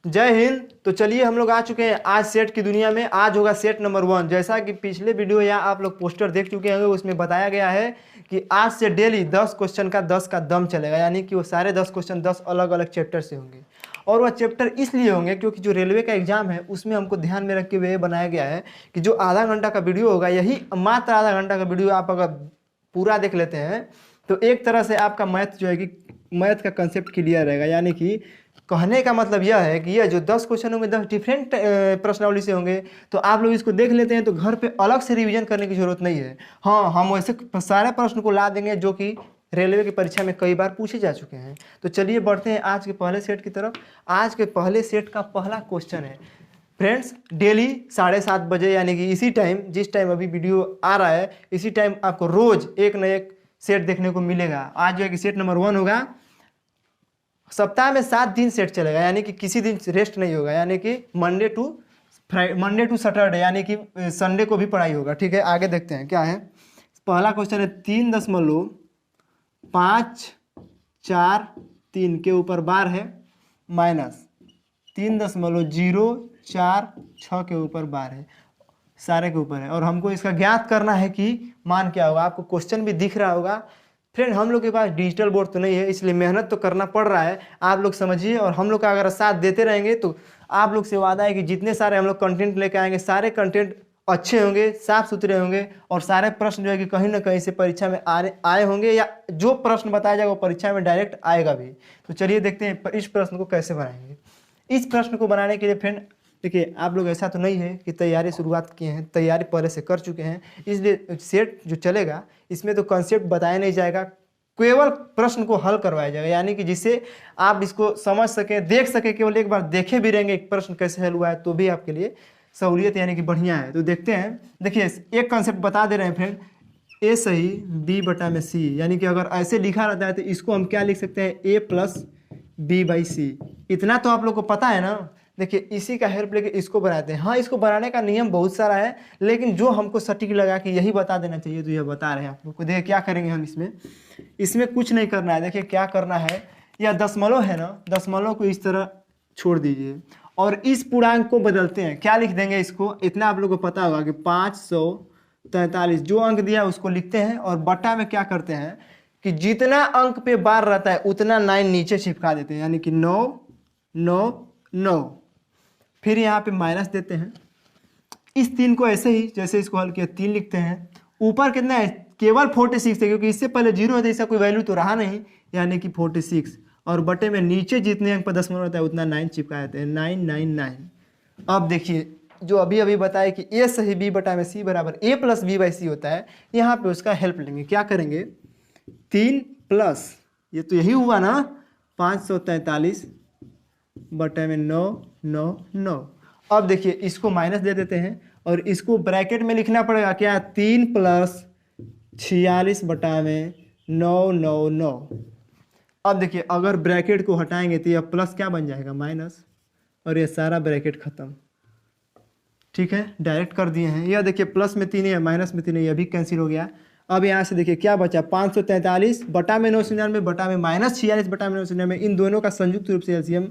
जय हिंद। तो चलिए हम लोग आ चुके हैं आज सेट की दुनिया में। आज होगा सेट नंबर 1। जैसा कि पिछले वीडियो या आप लोग पोस्टर देख चुके होंगे, उसमें बताया गया है कि आज से डेली 10 क्वेश्चन का 10 का दम चलेगा, यानी कि वो सारे 10 क्वेश्चन 10 अलग अलग चैप्टर से होंगे। और वह चैप्टर इसलिए होंगे क्योंकि जो रेलवे का एग्जाम है उसमें हमको ध्यान में रख के हुए बनाया गया है कि जो आधा घंटा का वीडियो होगा, यही मात्र आधा घंटा का वीडियो आप अगर पूरा देख लेते हैं तो एक तरह से आपका मैथ जो है कि मैथ का कंसेप्ट क्लियर रहेगा। यानी कि कहने का मतलब यह है कि यह जो 10 क्वेश्चन होंगे 10 डिफरेंट प्रश्नावली से होंगे, तो आप लोग इसको देख लेते हैं तो घर पे अलग से रिवीजन करने की जरूरत नहीं है। हाँ, हम वैसे सारे प्रश्न को ला देंगे जो कि रेलवे की परीक्षा में कई बार पूछे जा चुके हैं। तो चलिए बढ़ते हैं आज के पहले सेट की तरफ। आज के पहले सेट का पहला क्वेश्चन है फ्रेंड्स, डेली 7:30 बजे, यानी कि इसी टाइम जिस टाइम अभी वीडियो आ रहा है इसी टाइम आपको रोज एक न एक सेट देखने को मिलेगा। आज जो है कि सेट नंबर 1 होगा। सप्ताह में 7 दिन सेट चलेगा, यानी कि किसी दिन रेस्ट नहीं होगा, यानी कि मंडे टू सैटरडे, यानी कि संडे को भी पढ़ाई होगा। ठीक है, आगे देखते हैं क्या है। पहला क्वेश्चन है 3.543 के ऊपर बार है माइनस 3.046 के ऊपर बार है, सारे के ऊपर है। और हमको इसका ज्ञात करना है कि मान क्या होगा। आपको क्वेश्चन भी दिख रहा होगा। फ्रेंड, हम लोग के पास डिजिटल बोर्ड तो नहीं है, इसलिए मेहनत तो करना पड़ रहा है। आप लोग समझिए, और हम लोग का अगर साथ देते रहेंगे तो आप लोग से वादा है कि जितने सारे हम लोग कंटेंट लेके आएंगे सारे कंटेंट अच्छे होंगे, साफ सुथरे होंगे, और सारे प्रश्न जो है कि कहीं ना कहीं से परीक्षा में आए होंगे, या जो प्रश्न बताया जाएगा वो परीक्षा में डायरेक्ट आएगा भी। तो चलिए देखते हैं इस प्रश्न को कैसे बनाएंगे। इस प्रश्न को बनाने के लिए फ्रेंड देखिए, आप लोग ऐसा तो नहीं है कि तैयारी शुरुआत किए हैं, तैयारी पहले से कर चुके हैं, इसलिए सेट जो चलेगा इसमें तो कंसेप्ट बताया नहीं जाएगा, केवल प्रश्न को हल करवाया जाएगा। यानी कि जिससे आप इसको समझ सकें, देख सकें, केवल एक बार देखे भी रहेंगे एक प्रश्न कैसे हल हुआ है तो भी आपके लिए सहूलियत यानी कि बढ़िया है। तो देखते हैं। देखिए, एक कंसेप्ट बता दे रहे हैं फ्रेंड, ए सही बी बटा में सी, यानी कि अगर ऐसे लिखा रहता है तो इसको हम क्या लिख सकते हैं, ए प्लस बी बाई सी। इतना तो आप लोग को पता है ना। देखिए, इसी का हेल्प लेके इसको बनाते हैं। हाँ, इसको बनाने का नियम बहुत सारा है, लेकिन जो हमको सटीक लगा कि यही बता देना चाहिए तो यह बता रहे हैं आप लोग को। देखिए क्या करेंगे हम इसमें कुछ नहीं करना है। देखिए क्या करना है, या दशमलव है ना, दशमलव को इस तरह छोड़ दीजिए और इस पूर्णांक को बदलते हैं। क्या लिख देंगे इसको, इतना आप लोग को पता होगा कि 543 जो अंक दिया है उसको लिखते हैं, और बटा में क्या करते हैं कि जितना अंक पे बार रहता है उतना 9 नीचे चिपका देते हैं, यानी कि 9 9 9। फिर यहाँ पे माइनस देते हैं। इस 3 को ऐसे ही जैसे इसको हल किया 3 लिखते हैं। ऊपर कितना है, केवल 46 है, क्योंकि इससे पहले 0 है तो इसका कोई वैल्यू तो रहा नहीं, यानी कि 46। और बटे में नीचे जितने अंक पर दशमलव रहता है उतना 9 चिपका देते हैं, 999। अब देखिए, जो अभी अभी बताया कि ए सही बी बटा में सी बराबर ए प्लस बी बाई सी होता है, यहाँ पे उसका हेल्प लेंगे। क्या करेंगे, 3 प्लस ये तो यही हुआ ना, 543 बटे में 9 9 9। अब देखिए इसको माइनस दे देते हैं और इसको ब्रैकेट में लिखना पड़ेगा क्या, 3 प्लस 46 बटा में 9 9 9। अब देखिए अगर ब्रैकेट को हटाएंगे तो यह प्लस क्या बन जाएगा, माइनस, और ये सारा ब्रैकेट खत्म। ठीक है, डायरेक्ट कर दिए हैं। यह देखिए प्लस में 3 है, माइनस में 3 है, यह भी कैंसिल हो गया। अब यहाँ से देखिए क्या बचा, 543 बटा में 999 बटा में माइनस 46 बटा में 999, इन दोनों का संयुक्त रूप से एलसीएम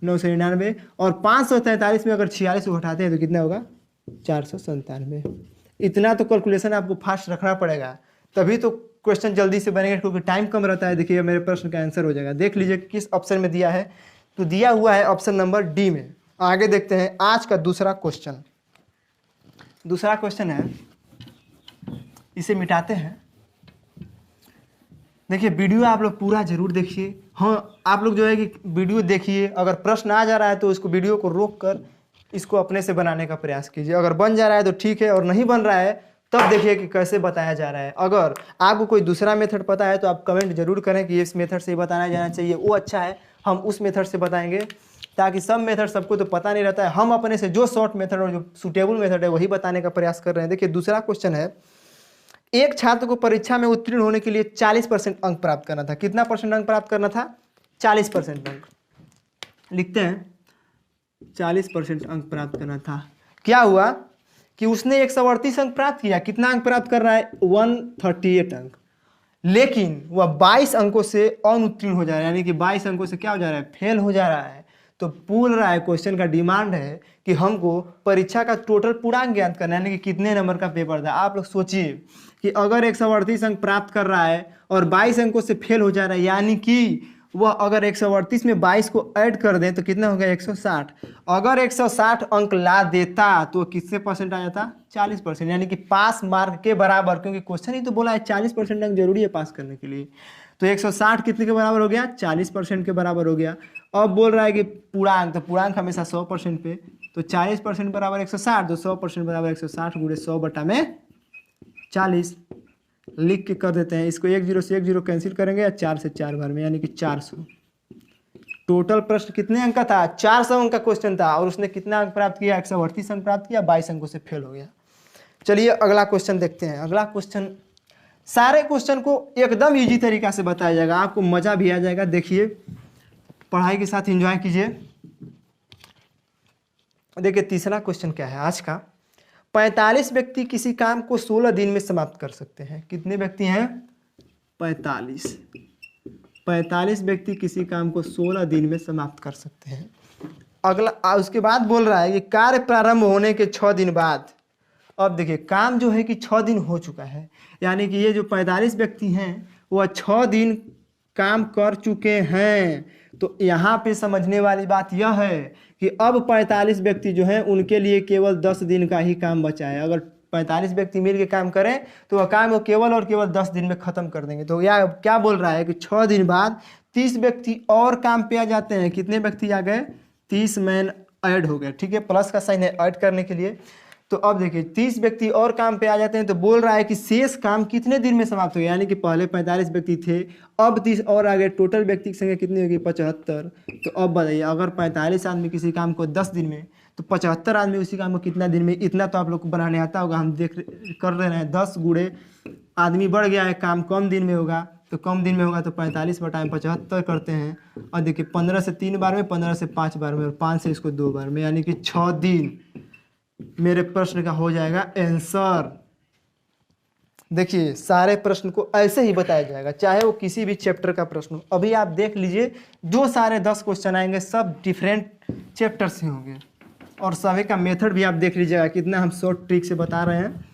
999। और 543 में अगर 46 को हटाते हैं तो कितना होगा, 497। इतना तो कैलकुलेशन आपको फास्ट रखना पड़ेगा, तभी तो क्वेश्चन जल्दी से बनेगा, क्योंकि टाइम कम रहता है। देखिए मेरे प्रश्न का आंसर हो जाएगा। देख लीजिए किस ऑप्शन में दिया है, तो दिया हुआ है ऑप्शन नंबर डी में। आगे देखते हैं आज का दूसरा क्वेश्चन। दूसरा क्वेश्चन है, इसे मिटाते हैं। देखिए वीडियो आप लोग पूरा जरूर देखिए। हाँ, आप लोग जो है कि वीडियो देखिए, अगर प्रश्न आ जा रहा है तो उसको वीडियो को रोक कर इसको अपने से बनाने का प्रयास कीजिए। अगर बन जा रहा है तो ठीक है, और नहीं बन रहा है तब देखिए कि कैसे बताया जा रहा है। अगर आपको कोई दूसरा मेथड पता है तो आप कमेंट जरूर करें कि इस मेथड से बताया जाना चाहिए, वो अच्छा है, हम उस मेथड से बताएंगे, ताकि सब मेथड सबको तो पता नहीं रहता है। हम अपने से जो शॉर्ट मेथड और जो सूटेबल मेथड है वही बताने का प्रयास कर रहे हैं। देखिए दूसरा क्वेश्चन है, एक छात्र को परीक्षा में उत्तीर्ण होने के लिए 40% अंक प्राप्त करना था। कितना परसेंट अंक प्राप्त करना था, 40% अंक। लिखते हैं 40% अंक प्राप्त करना था। क्या हुआ कि उसने 138 अंक प्राप्त किया। कितना अंक प्राप्त कर रहा है, 138 अंक, लेकिन वह 22 अंकों से अनुत्तीर्ण हो जा रहा है, यानी कि 22 अंकों से क्या हो जा रहा है, फेल हो जा रहा है। तो बोल रहा है क्वेश्चन का डिमांड है कि हमको परीक्षा का टोटल पूर्णांक ज्ञात करना है, यानी कि कितने नंबर का पेपर था। आप लोग सोचिए कि अगर 138 अंक प्राप्त कर रहा है और 22 अंकों से फेल हो जा रहा है, यानी कि वह अगर 138 में 22 को ऐड कर दें तो कितना हो गया 160। अगर 160 अंक ला देता तो कितने परसेंट आ जाता 40%, यानी कि पास मार्क के बराबर, क्योंकि क्वेश्चन ही तो बोला है 40% अंक जरूरी है पास करने के लिए। तो 160 कितने के बराबर हो गया 40% के बराबर हो गया। अब बोल रहा है कि पूर्णांक, तो पूर्णांक हमेशा 100% पे, तो 40% बराबर 160, तो 100% बराबर 160 गुणे 100 बटा में 40 लिख के कर देते हैं। इसको 1 0 से 1 0 कैंसिल करेंगे या 4 से 4 बार में, यानी कि 400। टोटल प्रश्न कितने अंक का था 400 अंक का क्वेश्चन था, और उसने कितना अंक प्राप्त किया 138 अंक प्राप्त किया, 22 अंकों से फेल हो गया। चलिए अगला क्वेश्चन देखते हैं। अगला क्वेश्चन, सारे क्वेश्चन को एकदम इजी तरीका से बताया जाएगा, आपको मजा भी आ जाएगा। देखिए पढ़ाई के साथ एंजॉय कीजिए। देखिए तीसरा क्वेश्चन क्या है आज का, 45 व्यक्ति किसी काम को 16 दिन में समाप्त कर सकते हैं। कितने व्यक्ति हैं 45 व्यक्ति किसी काम को 16 दिन में समाप्त कर सकते हैं। अगला उसके बाद बोल रहा है कि कार्य प्रारंभ होने के 6 दिन बाद। अब देखिए काम जो है कि 6 दिन हो चुका है, यानी कि ये जो 45 व्यक्ति हैं वह 6 दिन काम कर चुके हैं। तो यहाँ पे समझने वाली बात यह है कि अब 45 व्यक्ति जो हैं उनके लिए केवल 10 दिन का ही काम बचा है। अगर 45 व्यक्ति मिल के काम करें तो वह काम को केवल और केवल 10 दिन में ख़त्म कर देंगे। तो यह क्या बोल रहा है कि 6 दिन बाद 30 व्यक्ति और काम पे आ जाते हैं। कितने व्यक्ति आ गए 30 मैन ऐड हो गए, ठीक है, प्लस का साइन है ऐड करने के लिए। तो अब देखिए 30 व्यक्ति और काम पे आ जाते हैं, तो बोल रहा है कि शेष काम कितने दिन में समाप्त हो गया, यानी कि पहले 45 व्यक्ति थे, अब 30 और आ गए, टोटल व्यक्ति की संख्या कितनी होगी 75। तो अब बताइए अगर 45 आदमी किसी काम को 10 दिन में, तो 75 आदमी उसी काम को कितना दिन में, इतना तो आप लोग को बनाने आता होगा। हम कर रहे हैं 10 गुणे आदमी बढ़ गया है, काम कम दिन में होगा, तो कम दिन में होगा तो 45 बटा 75 करते हैं। और देखिए 15 से 3 बार में, 15 से 5 बार में, और 5 से इसको 2 बार में, यानी कि 6 दिन मेरे प्रश्न का हो जाएगा आंसर। देखिए सारे प्रश्न को ऐसे ही बताया जाएगा, चाहे वो किसी भी चैप्टर का प्रश्न हो। अभी आप देख लीजिए जो सारे 10 क्वेश्चन आएंगे सब डिफरेंट चैप्टर से होंगे, और सभी का मेथड भी आप देख लीजिएगा कितना हम शॉर्ट ट्रिक से बता रहे हैं।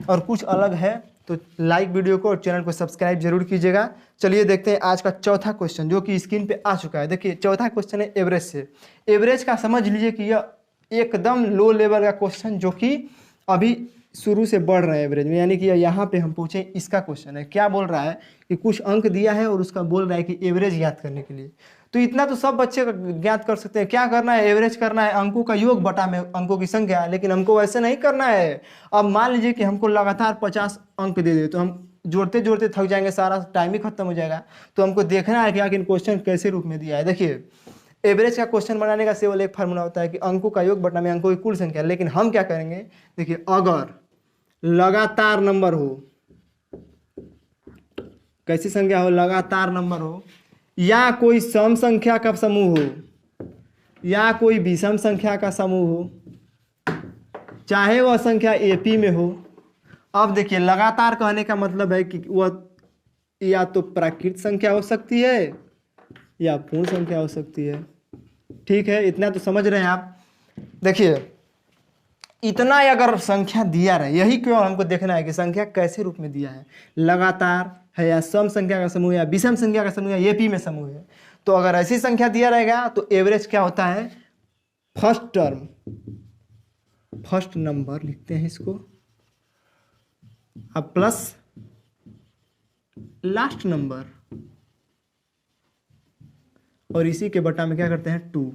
और कुछ अलग है तो लाइक वीडियो को और चैनल को सब्सक्राइब जरूर कीजिएगा। चलिए देखते हैं आज का चौथा क्वेश्चन जो कि स्क्रीन पे आ चुका है। देखिए चौथा क्वेश्चन है एवरेज से। एवरेज का समझ लीजिए कि यह एकदम लो लेवल का क्वेश्चन जो कि अभी शुरू से बढ़ रहा है एवरेज में, यानी कि यहाँ पे हम पूछें इसका क्वेश्चन है। क्या बोल रहा है कि कुछ अंक दिया है और उसका बोल रहा है कि एवरेज ज्ञात करने के लिए। तो इतना तो सब बच्चे ज्ञात कर सकते हैं। क्या करना है, एवरेज करना है, अंकों का योग बटा में अंकों की संख्या, लेकिन हमको वैसे नहीं करना है। अब मान लीजिए कि हमको लगातार 50 अंक दे दे तो हम जोड़ते जोड़ते थक जाएंगे, सारा टाइम ही खत्म हो जाएगा। तो हमको देखना है कि आखिर क्वेश्चन कैसे रूप में दिया है। देखिए एवरेज का क्वेश्चन बनाने का केवल एक फार्मूला होता है कि अंकों का योग बटा में अंकों की कुल संख्या। लेकिन हम क्या करेंगे, देखिए अगर लगातार नंबर हो, कैसी संख्या हो, लगातार नंबर हो, या कोई सम संख्या का समूह हो, या कोई विषम संख्या का समूह हो, चाहे वह संख्या एपी में हो। अब देखिए लगातार कहने का मतलब है कि वह या तो प्राकृत संख्या हो सकती है या पूर्ण संख्या हो सकती है। ठीक है, इतना तो समझ रहे हैं आप। देखिए इतना अगर संख्या दिया रहे, यही क्यों हमको देखना है कि संख्या कैसे रूप में दिया है, लगातार है या सम संख्या का समूह या विषम संख्या का समूह या एपी में समूह है। तो अगर ऐसी संख्या दिया रहेगा तो एवरेज क्या होता है, फर्स्ट टर्म, फर्स्ट नंबर लिखते हैं इसको, अब प्लस लास्ट नंबर, और इसी के बटा में क्या करते हैं 2।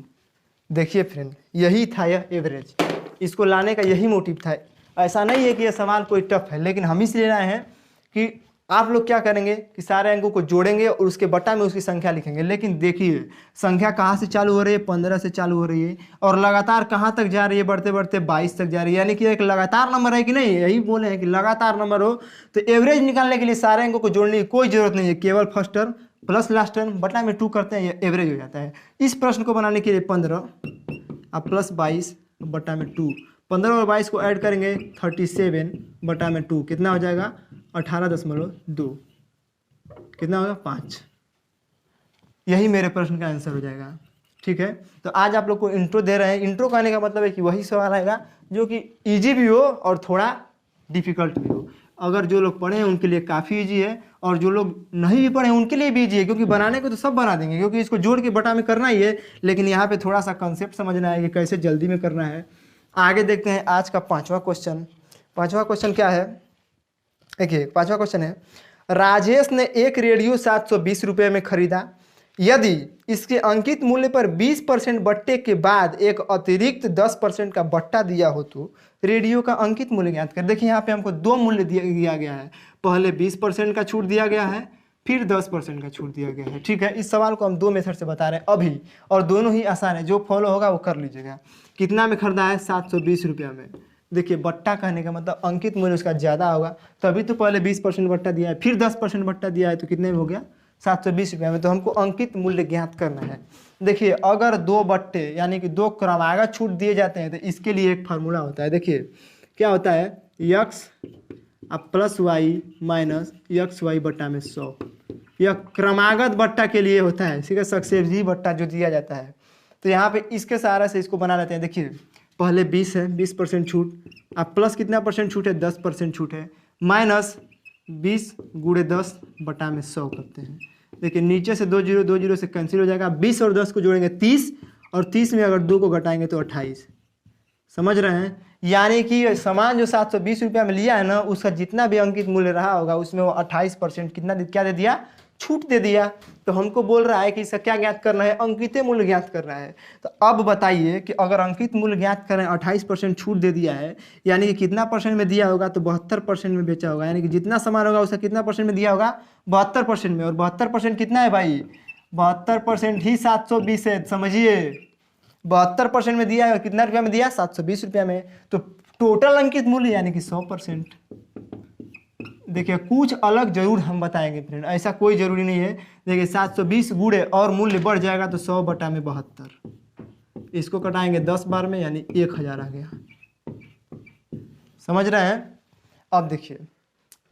देखिए फ्रेंड यही था यह एवरेज, इसको लाने का यही मोटिव था। ऐसा नहीं है कि यह सवाल कोई टफ है, लेकिन हम इसलिए लाए हैं कि आप लोग क्या करेंगे कि सारे अंकों को जोड़ेंगे और उसके बटा में उसकी संख्या लिखेंगे। लेकिन देखिए संख्या कहाँ से चालू हो रही है, 15 से चालू हो रही है, और लगातार कहाँ तक जा रही है, बढ़ते बढ़ते 22 तक जा रही है, यानी कि एक लगातार नंबर है कि नहीं। यही बोले हैं कि लगातार नंबर हो तो एवरेज निकालने के लिए सारे अंकों को जोड़ने की कोई जरूरत नहीं है, केवल first term plus last term बटा में 2 करते हैं, ये एवरेज हो जाता है। इस प्रश्न को बनाने के लिए 15 अब प्लस 22 बटा में 2, 15 और 22 को ऐड करेंगे 37 बटा में 2, कितना हो जाएगा 18.2, कितना होगा 5। यही मेरे प्रश्न का आंसर हो जाएगा। ठीक है। तो आज आप लोग को इंट्रो दे रहे हैं। इंट्रो कहने का मतलब है कि वही सवाल आएगा जो कि इजी भी हो और थोड़ा डिफिकल्ट भी हो। अगर जो लोग पढ़े हैं उनके लिए काफ़ी इजी है, और जो लोग नहीं भी पढ़े हैं उनके लिए भी इजी है, क्योंकि बनाने को तो सब बना देंगे, क्योंकि इसको जोड़ के बटा में करना ही है। लेकिन यहाँ पे थोड़ा सा कंसेप्ट समझना है कि कैसे जल्दी में करना है। आगे देखते हैं आज का पाँचवा क्वेश्चन। पाँचवा क्वेश्चन क्या है, देखिए पाँचवा क्वेश्चन है, राजेश ने एक रेडियो 720 रुपये में खरीदा। यदि इसके अंकित मूल्य पर 20% बट्टे के बाद एक अतिरिक्त 10% का बट्टा दिया हो तो रेडियो का अंकित मूल्य ज्ञात कर। देखिए यहाँ पे हमको दो मूल्य दिया गया है, पहले 20% का छूट दिया गया है, फिर 10% का छूट दिया गया है। ठीक है, इस सवाल को हम दो मेथड से बता रहे हैं अभी, और दोनों ही आसान है, जो फॉलो होगा वो कर लीजिएगा। कितना में खरीदा है? 720 रुपया में। देखिए बट्टा कहने का मतलब अंकित मूल्य उसका ज़्यादा होगा, तभी तो पहले 20% बट्टा दिया है, फिर 10% बट्टा दिया है, तो कितने में हो गया? 720 रुपये में। तो हमको अंकित मूल्य ज्ञात करना है। देखिए अगर दो बट्टे यानी कि दो क्रमागत छूट दिए जाते हैं तो इसके लिए एक फार्मूला होता है। देखिए क्या होता है, x plus y minus x y बट्टा में 100। यह क्रमागत बट्टा के लिए होता है, ठीक है, सक्सेसिव बट्टा जो दिया जाता है। तो यहाँ पे इसके सहारा से इसको बना लेते हैं। देखिए पहले 20 है, 20% छूट, अब प्लस कितना परसेंट छूट है? 10% छूट है, माइनस 20 गुणे 10 बटा में 100 करते हैं। देखिए नीचे से 2 जीरो से कैंसिल हो जाएगा, 20 और 10 को जोड़ेंगे 30, और 30 में अगर 2 को घटाएंगे तो 28। समझ रहे हैं? यानी कि सामान जो 720 रुपया में लिया है ना, उसका जितना भी अंकित मूल्य रहा होगा उसमें वो 28% कितना क्या दे दिया? छूट दे दिया। तो हमको बोल रहा है कि इसका क्या ज्ञात करना है? अंकित मूल्य ज्ञात करना है। तो अब बताइए कि अगर अंकित मूल्य ज्ञात करें, 28% छूट दे दिया है, यानी कि कितना परसेंट में दिया होगा? तो 72% में बेचा होगा, यानी कि जितना सामान होगा उसका कितना परसेंट में दिया होगा? 72% में। और 72% कितना है भाई? 72% ही 720 है, समझिए 72% में दिया है, कितना रुपया में दिया? 720 रुपया में। तो टोटल अंकित मूल्य यानी कि 100%। देखिए कुछ अलग जरूर हम बताएंगे फ्रेंड, ऐसा कोई जरूरी नहीं है। देखिए 720 गुणे और मूल्य बढ़ जाएगा तो 100 बटा में 72, इसको कटाएंगे 10 बार में, यानी 1000 आ गया। समझ रहे हैं? अब देखिए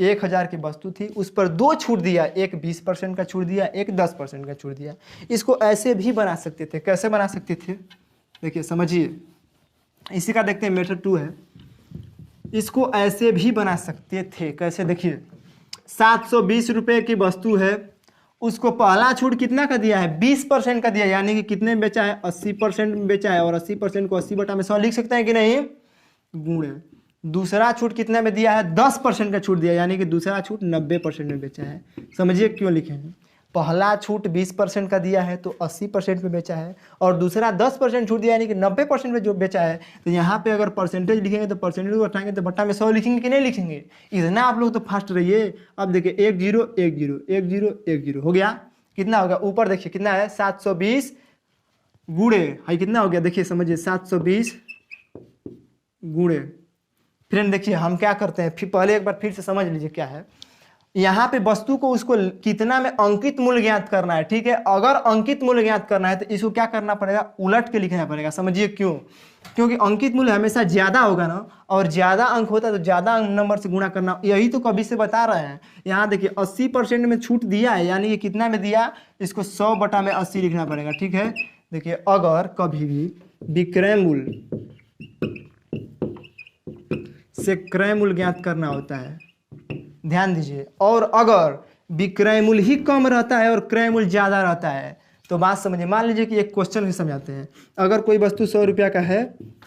1000 की वस्तु थी, उस पर दो छूट दिया, एक 20% का छूट दिया, एक 10% का छूट दिया। इसको ऐसे भी बना सकते थे। कैसे बना सकते थे? देखिए समझिए, इसी का देखते हैं मेथड 2 है। इसको ऐसे भी बना सकते थे। कैसे? देखिए 720 रुपये की वस्तु है, उसको पहला छूट कितना का दिया है? 20% का दिया, यानी कि कितने में बेचा है? 80% में बेचा है, और 80% को 80 बटा में 100 लिख सकते हैं कि नहीं? गुणे। दूसरा छूट कितने में दिया है? 10% का छूट दिया, यानी कि दूसरा छूट 90% में बेचा है। समझिए क्यों लिखे हैं? पहला छूट 20% का दिया है तो 80% में बेचा है, और दूसरा 10% छूट दिया यानी कि 90% में जो बेचा है। तो यहाँ पे अगर परसेंटेज लिखेंगे तो परसेंटेज को उठाएंगे तो बट्टा में 100 लिखेंगे कि नहीं लिखेंगे? इतना आप लोग तो फास्ट रहिए। अब देखिए 1 0 1 0 1 0 1 0 हो गया। कितना होगा? ऊपर देखिए कितना है? 720 गुणे है, कितना हो गया? देखिए समझिए 720 गुणे। फ्रेंड देखिए हम क्या करते हैं, फिर पहले एक बार फिर से समझ लीजिए क्या है। यहाँ पे वस्तु को उसको कितना में अंकित मूल्य ज्ञात करना है, ठीक है। अगर अंकित मूल्य ज्ञात करना है तो इसको क्या करना पड़ेगा? उलट के लिखना पड़ेगा। समझिए क्यों? क्योंकि अंकित मूल्य हमेशा ज्यादा होगा ना, और ज्यादा अंक होता है तो ज्यादा अंक नंबर से गुणा करना। यही तो कभी से बता रहे हैं। यहाँ देखिए 80% में छूट दिया है, यानी कि कितना में दिया? इसको 100 बटा में 80 लिखना पड़ेगा, ठीक है। देखिए अगर कभी भी विक्रय मूल्य से क्रय मूल्य ज्ञात करना होता है, ध्यान दीजिए, और अगर विक्रय मूल्य ही कम रहता है और क्रय मूल्य ज़्यादा रहता है तो बात समझिए। मान लीजिए कि एक क्वेश्चन भी समझाते हैं। अगर कोई वस्तु 100 रुपया का है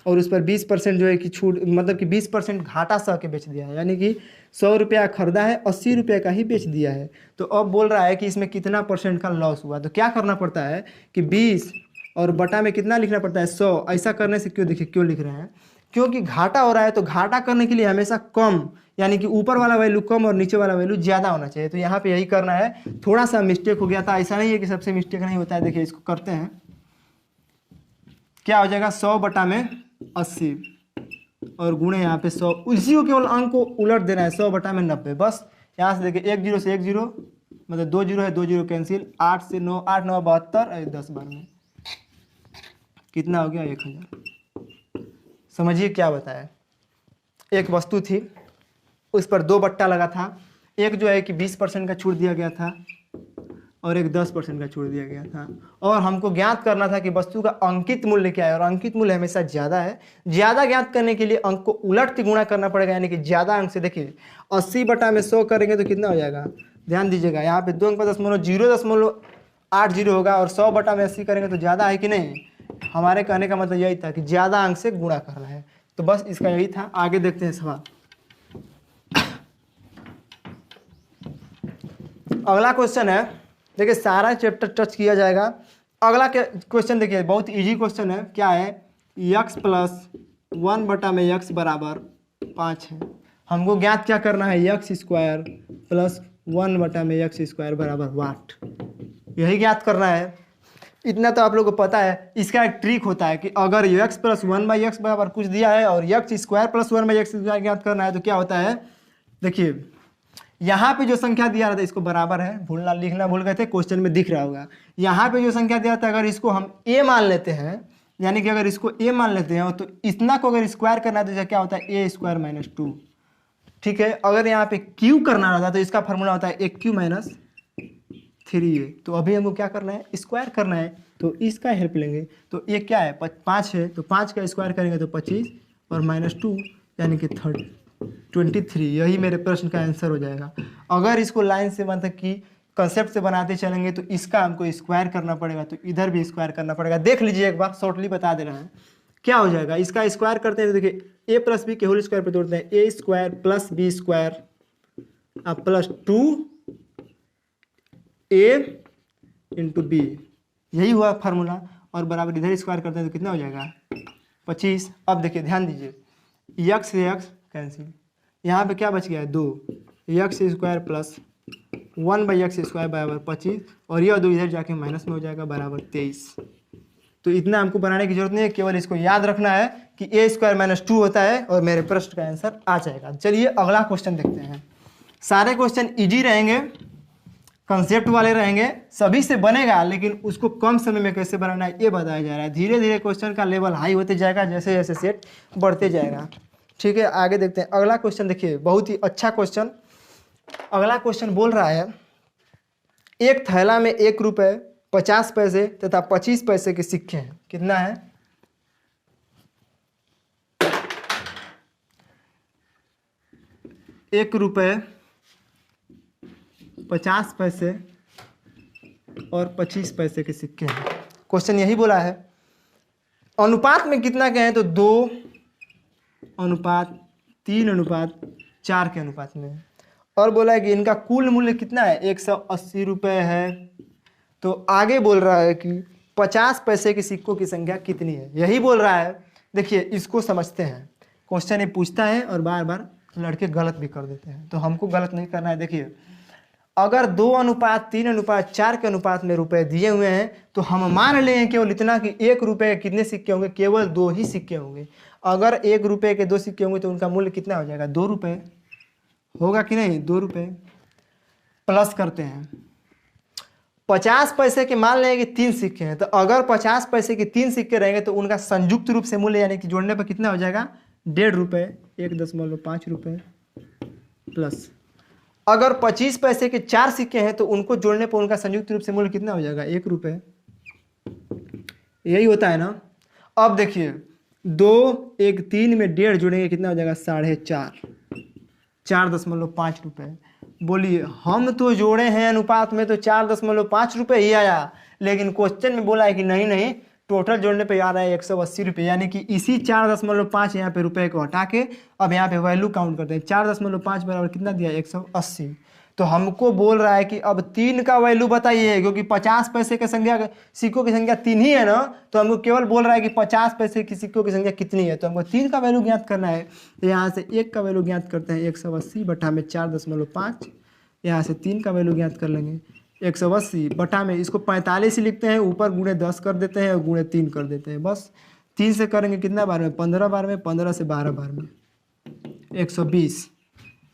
और उस पर 20% जो है कि छूट, मतलब कि 20% घाटा सह के बेच दिया है, यानी कि 100 रुपया खरीदा है 80 रुपये का ही बेच दिया है। तो अब बोल रहा है कि इसमें कितना परसेंट का लॉस हुआ। तो क्या करना पड़ता है कि 20 और बटा में कितना लिखना पड़ता है? 100। ऐसा करने से क्यों, देखिए क्यों लिख रहे हैं? क्योंकि घाटा हो रहा है, तो घाटा करने के लिए हमेशा कम, यानी कि ऊपर वाला वैल्यू कम और नीचे वाला वैल्यू ज़्यादा होना चाहिए। तो यहाँ पे यही करना है। थोड़ा सा मिस्टेक हो गया था, ऐसा नहीं है कि सबसे मिस्टेक नहीं होता है। देखिए इसको करते हैं, क्या हो जाएगा? 100 बटा में 80 और गुणे यहाँ पे 100, उसी को केवल अंक को उलट देना है, 100 बटा में 90। बस यहाँ से देखिए 1 0 से 1 0, मतलब 2 0 है, 2 0 कैंसिल, 8 से 9, 8 9 72, 10 बार में कितना हो गया? 1000। समझिए क्या बताया। एक वस्तु थी, उस पर दो बट्टा लगा था। एक जो है कि 20% का छूट दिया गया था, और एक 10% का छोड़ दिया गया था। और हमको ज्ञात करना था कि वस्तु का अंकित मूल्य क्या है, और अंकित मूल्य हमेशा ज़्यादा है। ज़्यादा ज्ञात करने के लिए अंक को उलट के गुणा करना पड़ेगा, यानी कि ज़्यादा अंक से। देखिए 80/100 करेंगे तो कितना हो जाएगा, ध्यान दीजिएगा, यहाँ पे 2 अंक पर 0.080 होगा, और 100/80 करेंगे तो ज़्यादा है कि नहीं। हमारे कहने का मतलब यही था कि ज़्यादा अंक से गुणा करना है। तो बस इसका यही था। आगे देखते हैं सवाल। अगला क्वेश्चन है, देखिए सारा चैप्टर टच किया जाएगा। अगला क्वेश्चन देखिए बहुत इजी क्वेश्चन है। क्या है, x + 1/x = 5 है। हमको ज्ञात क्या करना है, x² + 1/x² = वाट, यही ज्ञात करना है। इतना तो आप लोगों को पता है। इसका एक ट्रिक होता है कि अगर x + 1/x बराबर कुछ दिया है और x² + 1/x ज्ञात करना है तो क्या होता है, देखिए यहाँ पे जो संख्या दिया रहता है इसको बराबर है, भूलना लिखना भूल गए थे, क्वेश्चन में दिख रहा होगा। यहाँ पे जो संख्या दिया था अगर इसको हम a मान लेते हैं, यानी कि अगर इसको a मान लेते हैं तो इतना को अगर स्क्वायर करना है तो क्या होता है, a² - 2। ठीक है, अगर यहाँ पे q करना रहता तो इसका फॉर्मूला होता है aq - 3a। तो अभी हमको क्या करना है, स्क्वायर करना है, तो इसका हेल्प लेंगे। तो ये क्या है, 5 है, तो 5 का स्क्वायर करेंगे तो 25 और -2 यानी कि 23। यही मेरे प्रश्न का आंसर हो जाएगा। अगर इसको लाइन से मतलब कि कंसेप्ट से बनाते चलेंगे तो इसका हमको स्क्वायर करना पड़ेगा, तो इधर भी स्क्वायर करना पड़ेगा। देख लीजिए एक बार, शॉर्टली बता दे रहे हैं क्या हो जाएगा। इसका स्क्वायर करते हैं तो देखिए a + b के होल स्क्वायर पे तोड़ते हैं, a² + b² + 2a × b, यही हुआ फार्मूला। और बराबर इधर स्क्वायर करते हैं तो कितना हो जाएगा, 25। अब देखिए ध्यान दीजिए, x से x कैंसिल, यहाँ पे क्या बच गया है, 2, x² + 1/x² = 25, और यह 2 इधर जाके माइनस में हो जाएगा, बराबर 23। तो इतना हमको बनाने की जरूरत नहीं है, केवल इसको याद रखना है कि a² - 2 होता है और मेरे प्रश्न का आंसर आ जाएगा। चलिए अगला क्वेश्चन देखते हैं। सारे क्वेश्चन इजी रहेंगे, कंसेप्ट वाले रहेंगे, सभी से बनेगा, लेकिन उसको कम समय में कैसे बनाना है ये बताया जा रहा है। धीरे धीरे क्वेश्चन का लेवल हाई होते जाएगा जैसे जैसे सेट बढ़ते जाएगा। ठीक है, आगे देखते हैं अगला क्वेश्चन। देखिए बहुत ही अच्छा क्वेश्चन। अगला क्वेश्चन बोल रहा है, एक थैला में 1 रुपये 50 पैसे तथा 25 पैसे के सिक्के हैं। कितना है, 1 रुपये 50 पैसे और 25 पैसे के सिक्के हैं। क्वेश्चन यही बोला है। अनुपात में कितना के हैं, तो 2:3:4 के अनुपात में। और बोला है कि इनका कुल मूल्य कितना है, 180 रुपये है। तो आगे बोल रहा है कि 50 पैसे के सिक्कों की संख्या कितनी है, यही बोल रहा है। देखिए इसको समझते हैं, क्वेश्चन ये पूछता है और बार बार लड़के गलत भी कर देते हैं, तो हमको गलत नहीं करना है। देखिए अगर 2:3:4 के अनुपात में रुपए दिए हुए हैं तो हम मान लें केवल इतना कि 1 रुपये के कितने सिक्के होंगे, केवल 2 ही सिक्के होंगे। अगर 1 रुपये के 2 सिक्के होंगे तो उनका मूल्य कितना हो जाएगा, 2 रुपये होगा कि नहीं, 2 रुपये। प्लस करते हैं, 50 पैसे के मान लें कि 3 सिक्के हैं, तो अगर 50 पैसे के 3 सिक्के रहेंगे तो उनका संयुक्त रूप से मूल्य यानी कि जोड़ने पर कितना हो जाएगा, 1.5 रुपये, 1.5 रुपये। प्लस अगर 25 पैसे के 4 सिक्के हैं तो उनको जोड़ने पर उनका संयुक्त रूप से मूल्य कितना हो जाएगा, 1 रुपये। यही होता है ना। अब देखिए 2, 1, 3 में 1.5 जोड़ेंगे कितना हो जाएगा, 4.5, 4.5 रुपये। बोलिए हम तो जोड़े हैं अनुपात में तो 4.5 रुपये ही आया, लेकिन क्वेश्चन में बोला है कि नहीं नहीं, टोटल जोड़ने पे आ रहा है 180 रुपये, यानी कि इसी 4.5 यहाँ पे रुपये को हटा के अब यहाँ पे वैल्यू काउंट करते हैं। 4.5 बराबर कितना दिया, 180। तो हमको बोल रहा है कि अब 3 का वैल्यू बताइए, क्योंकि 50 पैसे की संख्या, सिक्कों की संख्या 3 ही है ना, तो हमको केवल बोल रहा है कि 50 पैसे की सिक्कों की संख्या कितनी है, तो हमको 3 का वैल्यू ज्ञात करना है। तो यहाँ से 1 का वैल्यू ज्ञात करते हैं, 180 बटा में 4.5, यहाँ से 3 का वैल्यू ज्ञात कर लेंगे, 180 बटा में इसको 45 ही लिखते हैं, ऊपर गुणे 10 कर देते हैं और गुणे 3 कर देते हैं। बस 3 से करेंगे कितना बार में, 15 बार में, 15 से 12 बार में, 120।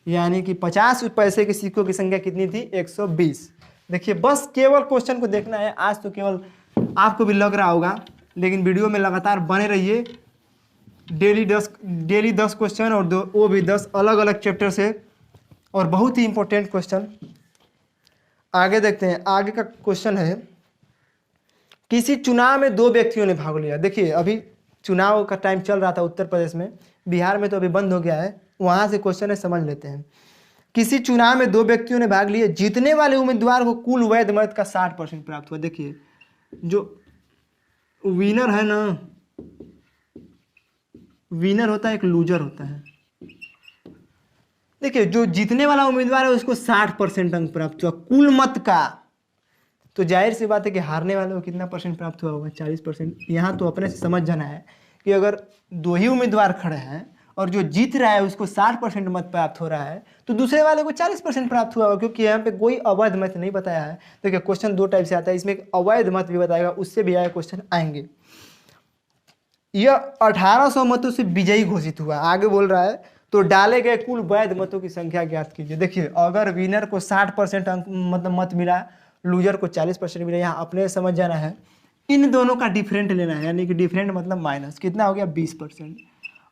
यानी कि 50 पैसे के सिक्कों की संख्या कितनी थी, 120। देखिए बस केवल क्वेश्चन को देखना है। आज तो केवल आपको भी लग रहा होगा, लेकिन वीडियो में लगातार बने रहिए। डेली 10 क्वेश्चन और वो भी 10 अलग अलग चैप्टर से, और बहुत ही इंपॉर्टेंट क्वेश्चन। आगे देखते हैं, आगे का क्वेश्चन है, किसी चुनाव में दो व्यक्तियों ने भाग लिया। देखिए अभी चुनाव का टाइम चल रहा था उत्तर प्रदेश में, बिहार में तो अभी बंद हो गया है, वहाँ से क्वेश्चन है, समझ लेते हैं। किसी चुनाव में दो व्यक्तियों ने भाग लिए, जीतने वाले उम्मीदवार को कुल वैध मत का 60% प्राप्त हुआ। देखिए जो विनर है ना, विनर होता है, एक लूजर होता है। देखिए जो जीतने वाला उम्मीदवार है उसको 60% अंक प्राप्त हुआ कुल मत का, तो जाहिर सी बात है कि हारने वाले को कितना परसेंट प्राप्त हुआ होगा, 40%। यहाँ तो अपने से समझ जाना है कि अगर दो ही उम्मीदवार खड़े हैं और जो जीत रहा है उसको 60% मत प्राप्त हो रहा है, तो दूसरे वाले को 40% प्राप्त हुआ होगा, क्योंकि यहाँ पे कोई अवैध मत नहीं बताया है। देखिए क्वेश्चन दो टाइप से आता है, इसमें एक अवैध मत भी बताएगा, उससे भी आए क्वेश्चन आएंगे। यह 1800 मतों से विजयी घोषित हुआ। आगे बोल रहा है तो डाले गए कुल वैध मतों की संख्या ज्ञात कीजिए। देखिए अगर विनर को 60% अंक मतलब मत मिला, लूजर को 40% मिला, यहाँ अपने समझ जाना है इन दोनों का डिफरेंट लेना है, यानी कि डिफरेंट मतलब माइनस, कितना हो गया 20%,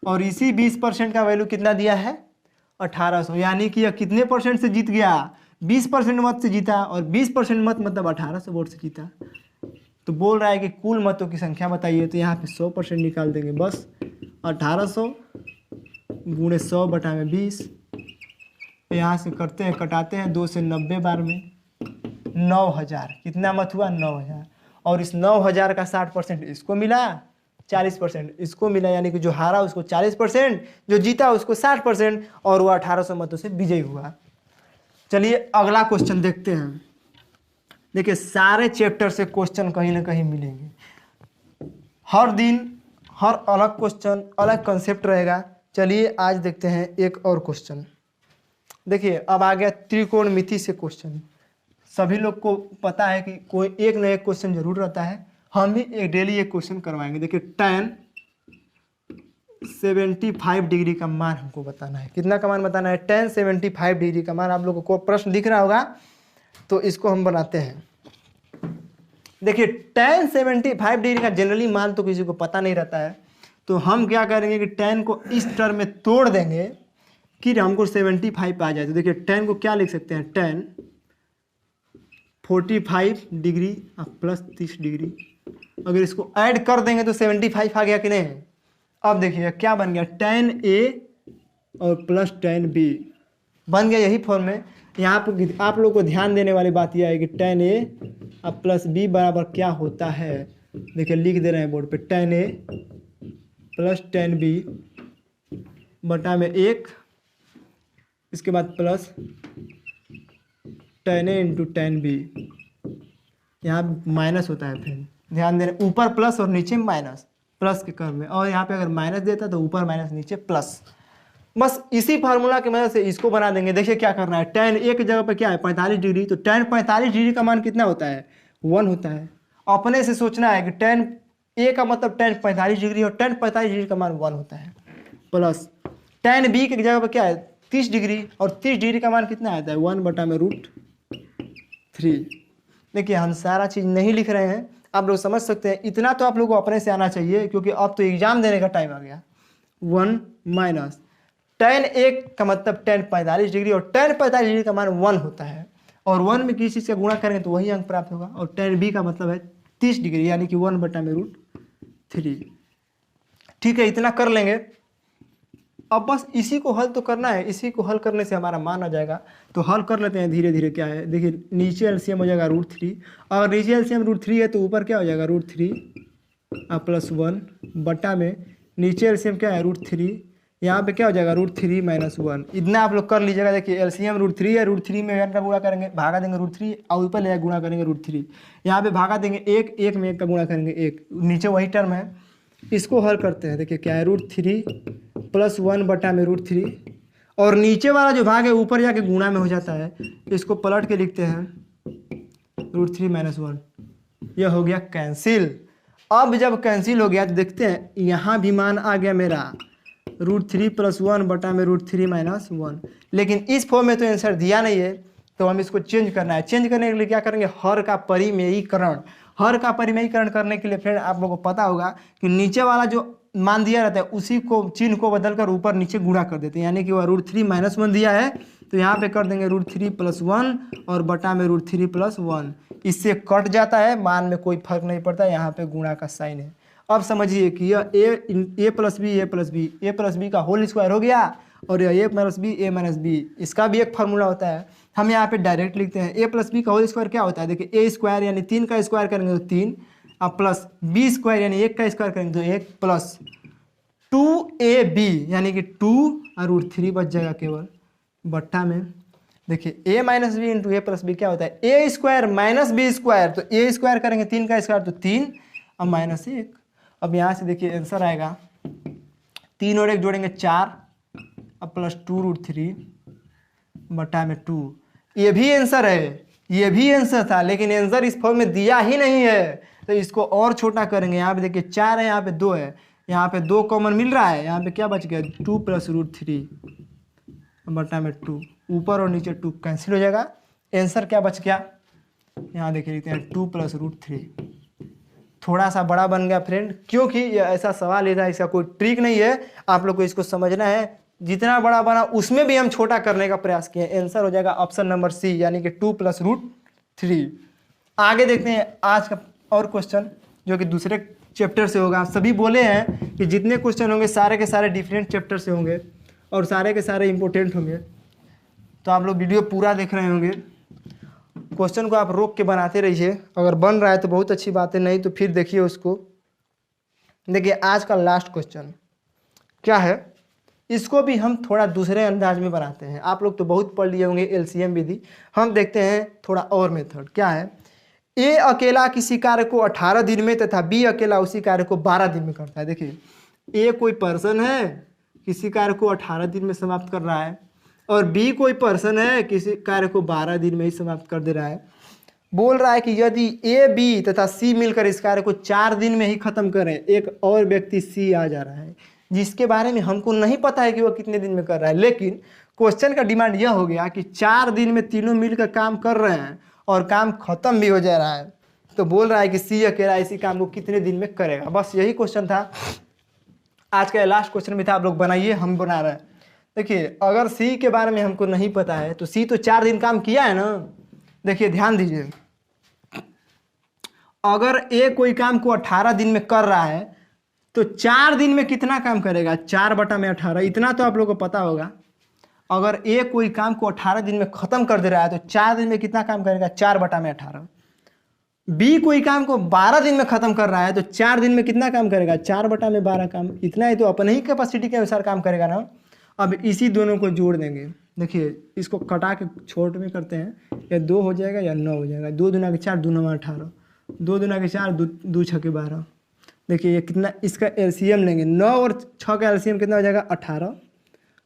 और इसी 20% का वैल्यू कितना दिया है 1800, यानी कि यह कितने परसेंट से जीत गया, 20% मत से जीता, और 20% मत मतलब 1800 वोट से जीता। तो बोल रहा है कि कुल मतों की संख्या बताइए, तो यहाँ पे 100% निकाल देंगे, बस 1800 गुणे 100 बटा में 20, यहाँ से करते हैं, कटाते हैं, 2 से 90 बार में 9000, कितना मत हुआ 9000, और इस 9000 का 60% इसको मिला, 40% इसको मिला, यानी कि जो हारा उसको 40%, जो जीता उसको 60%, और वो 1800 मतों से विजयी हुआ। चलिए अगला क्वेश्चन देखते हैं। देखिए सारे चैप्टर से क्वेश्चन कहीं ना कहीं मिलेंगे, हर दिन हर अलग क्वेश्चन, अलग कंसेप्ट रहेगा। चलिए आज देखते हैं एक और क्वेश्चन। देखिए अब आ गया त्रिकोणमिति से क्वेश्चन। सभी लोग को पता है कि कोई एक न एक क्वेश्चन जरूर रहता है, हम भी एक डेली एक क्वेश्चन करवाएंगे। देखिए tan 75 डिग्री का मान हमको बताना है। कितना का मान बताना है, tan 75 डिग्री का मान। आप लोगों को प्रश्न दिख रहा होगा, तो इसको हम बनाते हैं। देखिए tan 75 डिग्री का जनरली मान तो किसी को पता नहीं रहता है, तो हम क्या करेंगे कि tan को इस टर्म में तोड़ देंगे कि हमको 75 आ जाए। तो देखिए tan को क्या लिख सकते हैं, tan 45 डिग्री प्लस 30 डिग्री, अगर इसको ऐड कर देंगे तो 75 आ गया कि नहीं। अब देखिए क्या बन गया, tan A और प्लस tan B बन गया, यही फॉर्म में। यहाँ पर आप लोग को ध्यान देने वाली बात यह है कि tan A अब प्लस B बराबर क्या होता है। देखिए लिख दे रहे हैं बोर्ड पे, tan A plus tan B बटा में 1, इसके बाद plus tan A into tan B, यहाँ माइनस होता है, फिर ध्यान देना, ऊपर प्लस और नीचे माइनस, प्लस के क्रम में, और यहाँ पे अगर माइनस देता तो ऊपर माइनस नीचे प्लस। बस इसी फार्मूला की मदद से इसको बना देंगे। देखिए क्या करना है, tan A की जगह पे क्या है 45 डिग्री, तो tan 45 डिग्री का मान कितना होता है 1 होता है। अपने से सोचना है कि tan A का मतलब tan 45 डिग्री, और tan 45 डिग्री का मान 1 होता है, प्लस tan B की जगह पे क्या है 30 डिग्री, और 30 डिग्री का मान कितना आता है 1 बटा में √3। देखिए हम सारा चीज़ नहीं लिख रहे हैं, आप लोग समझ सकते हैं, इतना तो आप लोगों को अपने से आना चाहिए, क्योंकि अब तो एग्जाम देने का टाइम आ गया। 1 माइनस tan A का मतलब tan 45 डिग्री, और tan 45 डिग्री का मान 1 होता है, और 1 में किसी चीज़ का गुणा करेंगे तो वही अंक प्राप्त होगा, और tan B का मतलब है 30 डिग्री, यानी कि 1 बटा में √3। ठीक है, इतना कर लेंगे। अब बस इसी को हल तो करना है, इसी को हल करने से हमारा मान आ जाएगा। तो हल कर लेते हैं धीरे धीरे। क्या है, देखिए नीचे एलसीएम हो जाएगा √3, अगर नीचे एलसीएम √3 है तो ऊपर क्या हो जाएगा √3 प्लस 1 बटा में नीचे एलसीएम क्या है √3, यहाँ पे क्या हो जाएगा √3 माइनस 1। इतना आप लोग कर लीजिएगा। देखिए एलसीएम √3 है, √3 में 1 का गुणा करेंगे, भागा देंगे √3, और ऊपर ले गुणा करेंगे √3, यहाँ पे भागा देंगे 1, 1 में 1 का गुणा करेंगे 1, नीचे वही टर्म है। इसको हल करते हैं। देखिए क्या है √3 प्लस 1 बटा में √3, और नीचे वाला जो भाग है ऊपर जाके गुणा में हो जाता है, इसको पलट के लिखते हैं √3 माइनस 1। यह हो गया कैंसिल। अब जब कैंसिल हो गया तो देखते हैं यहाँ भी मान आ गया मेरा √3 प्लस 1 बटा में √3 माइनस 1, लेकिन इस फॉर्म में तो आंसर दिया नहीं है, तो हम इसको चेंज करना है। चेंज करने के लिए क्या करेंगे, हर का परिमेयीकरण। हर का परिमेयीकरण करने के लिए फ्रेंड आप लोगों को पता होगा कि नीचे वाला जो मान दिया रहता है उसी को चिन्ह को बदलकर ऊपर नीचे गुणा कर देते हैं, यानी कि वह √3 माइनस 1 दिया है तो यहाँ पे कर देंगे √3 + 1 और बटा में √3 + 1। इससे कट जाता है, मान में कोई फर्क नहीं पड़ता, यहाँ पे गुणा का साइन है। अब समझिए कि यह a + b का होल स्क्वायर हो गया और यह a + b इसका भी एक फार्मूला होता है। हम यहाँ पे डायरेक्ट लिखते हैं a + b का होल स्क्वायर क्या होता है। देखिए a स्क्वायर यानी 3 का स्क्वायर करेंगे तो 3, अब प्लस b स्क्वायर यानी 1 का स्क्वायर करेंगे तो 1 प्लस 2ab यानी कि 2 और √3 बच जाएगा केवल, बट्टा में देखिए a - b into a + b क्या होता है, a स्क्वायर - b स्क्वायर, तो a स्क्वायर करेंगे 3 का स्क्वायर तो 3 और -1। अब यहाँ से देखिए आंसर आएगा 3 और 1 जोड़ेंगे 4 अब प्लस 2√3 बटा में 2। ये भी आंसर है, ये भी आंसर था, लेकिन आंसर इस फॉर्म में दिया ही नहीं है, तो इसको और छोटा करेंगे। यहाँ पे देखिए 4 है, यहाँ पे 2 है, यहाँ पे 2 कॉमन मिल रहा है, यहाँ पे क्या बच गया 2 + √3 बटा में 2, ऊपर और नीचे 2 कैंसिल हो जाएगा। आंसर क्या बच गया, यहाँ देखिए लिखते हैं 2 + √3, थोड़ा सा बड़ा बन गया फ्रेंड, क्योंकि ये ऐसा सवाल है, इसका कोई ट्रिक नहीं है, आप लोग को इसको समझना है। जितना बड़ा बना उसमें भी हम छोटा करने का प्रयास किए, आंसर हो जाएगा ऑप्शन नंबर सी यानी कि 2 + √3। आगे देखते हैं आज का और क्वेश्चन जो कि दूसरे चैप्टर से होगा। आप सभी बोले हैं कि जितने क्वेश्चन होंगे सारे के सारे डिफरेंट चैप्टर से होंगे और सारे के सारे इंपॉर्टेंट होंगे, तो आप लोग वीडियो पूरा देख रहे होंगे। क्वेश्चन को आप रोक के बनाते रहिए, अगर बन रहा है तो बहुत अच्छी बात है, नहीं तो फिर देखिए उसको। देखिए आज का लास्ट क्वेश्चन क्या है, इसको भी हम थोड़ा दूसरे अंदाज में बनाते हैं। आप लोग तो बहुत पढ़ लिए होंगे एलसीएम विधि, हम देखते हैं थोड़ा और मेथड। क्या है, ए अकेला किसी कार्य को 18 दिन में तथा बी अकेला उसी कार्य को 12 दिन में करता है। देखिए ए कोई पर्सन है, किसी कार्य को 18 दिन में समाप्त कर रहा है, और बी कोई पर्सन है, किसी कार्य को 12 दिन में ही समाप्त कर दे रहा है। बोल रहा है कि यदि ए बी तथा सी मिलकर इस कार्य को 4 दिन में ही खत्म करें, एक और व्यक्ति सी आ जा रहा है जिसके बारे में हमको नहीं पता है कि वो कितने दिन में कर रहा है, लेकिन क्वेश्चन का डिमांड यह हो गया कि 4 दिन में तीनों मिलकर काम कर रहे हैं और काम खत्म भी हो जा रहा है, तो बोल रहा है कि सी अकेला इसी काम को कितने दिन में करेगा। बस यही क्वेश्चन था आज का, लास्ट क्वेश्चन भी था। आप लोग बनाइए, हम बना रहे हैं। देखिए अगर सी के बारे में हमको नहीं पता है तो सी तो 4 दिन काम किया है ना। देखिए ध्यान दीजिए, अगर ए कोई काम को 18 दिन में कर रहा है तो 4 दिन में कितना काम करेगा, 4 बटा में 18, इतना तो आप लोगों को पता होगा। अगर ए कोई काम को 18 दिन में खत्म कर दे रहा है तो 4 दिन में कितना काम करेगा, 4 बटा में 18। बी कोई काम को 12 दिन में खत्म कर रहा है तो 4 दिन में कितना काम करेगा, 4 बटा में 12 काम, इतना ही तो अपने ही कैपेसिटी के अनुसार काम करेगा ना। अब इसी दोनों को जोड़ देंगे। देखिए इसको कटा के छोट में करते हैं, या 2 हो जाएगा या 9 हो जाएगा। 2 दूना के 4, 2 9 18, 2 दूना के 4, 2 6 के 12। देखिए ये कितना, इसका एलसीएम लेंगे, 9 और 6 का एलसीएम कितना हो जाएगा 18,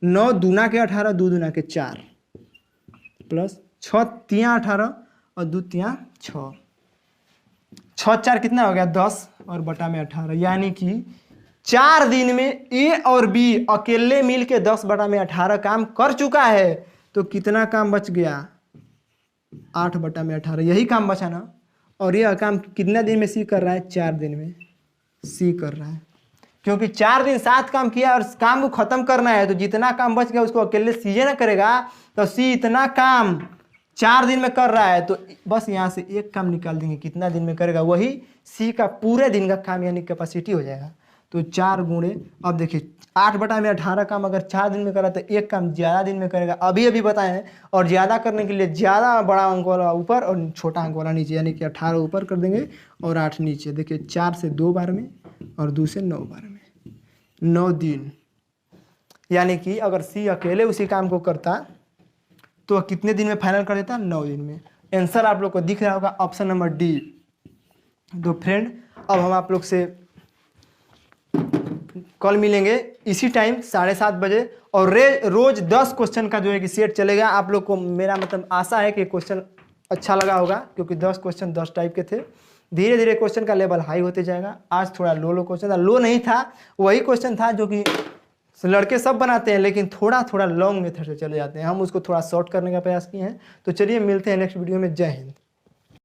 9 दूना के 18, 2 दूना के 4 प्लस 6 तियाँ 18 और 2 तियाँ 6, 6 4 कितना हो गया 10 और बटा में 18, यानी कि 4 दिन में ए और बी अकेले मिल के 10 बटा में 18 काम कर चुका है। तो कितना काम बच गया, 8 बटा में 18, यही काम बचा ना। और यह काम कितना दिन में सी कर रहा है, 4 दिन में सी कर रहा है, क्योंकि 4 दिन 7 काम किया और काम को खत्म करना है, तो जितना काम बच गया उसको अकेले सी ना करेगा, तो सी इतना काम 4 दिन में कर रहा है, तो बस यहाँ से एक काम निकाल देंगे, कितना दिन में करेगा, वही सी का पूरे दिन का काम यानी कैपेसिटी हो जाएगा। तो 4 गुणे, अब देखिए 8 बटा में 18 काम अगर 4 दिन में करा तो एक काम ज़्यादा दिन में करेगा, अभी अभी बताए हैं। और ज़्यादा करने के लिए ज़्यादा बड़ा अंक वाला ऊपर और छोटा अंक वाला नीचे, यानी कि 18 ऊपर कर देंगे और 8 नीचे। देखिए 4 से 2 बार में और 2 से 9 बार में, 9 दिन, यानी कि अगर सी अकेले उसी काम को करता तो कितने दिन में फाइनल कर देता, 9 दिन में। आंसर आप लोग को दिख रहा होगा ऑप्शन नंबर डी। तो फ्रेंड अब हम आप लोग से कल मिलेंगे इसी टाइम 7:30 बजे, और रोज 10 क्वेश्चन का जो है कि सेट चलेगा। आप लोग को मेरा मतलब आशा है कि क्वेश्चन अच्छा लगा होगा, क्योंकि 10 क्वेश्चन 10 टाइप के थे। धीरे धीरे क्वेश्चन का लेवल हाई होते जाएगा। आज थोड़ा लो क्वेश्चन था, लो नहीं था, वही क्वेश्चन था जो कि लड़के सब बनाते हैं, लेकिन थोड़ा थोड़ा लॉन्ग मेथड से चले जाते हैं। हम उसको थोड़ा शॉर्ट करने का प्रयास किए हैं। तो चलिए मिलते हैं नेक्स्ट वीडियो में। जय हिंद।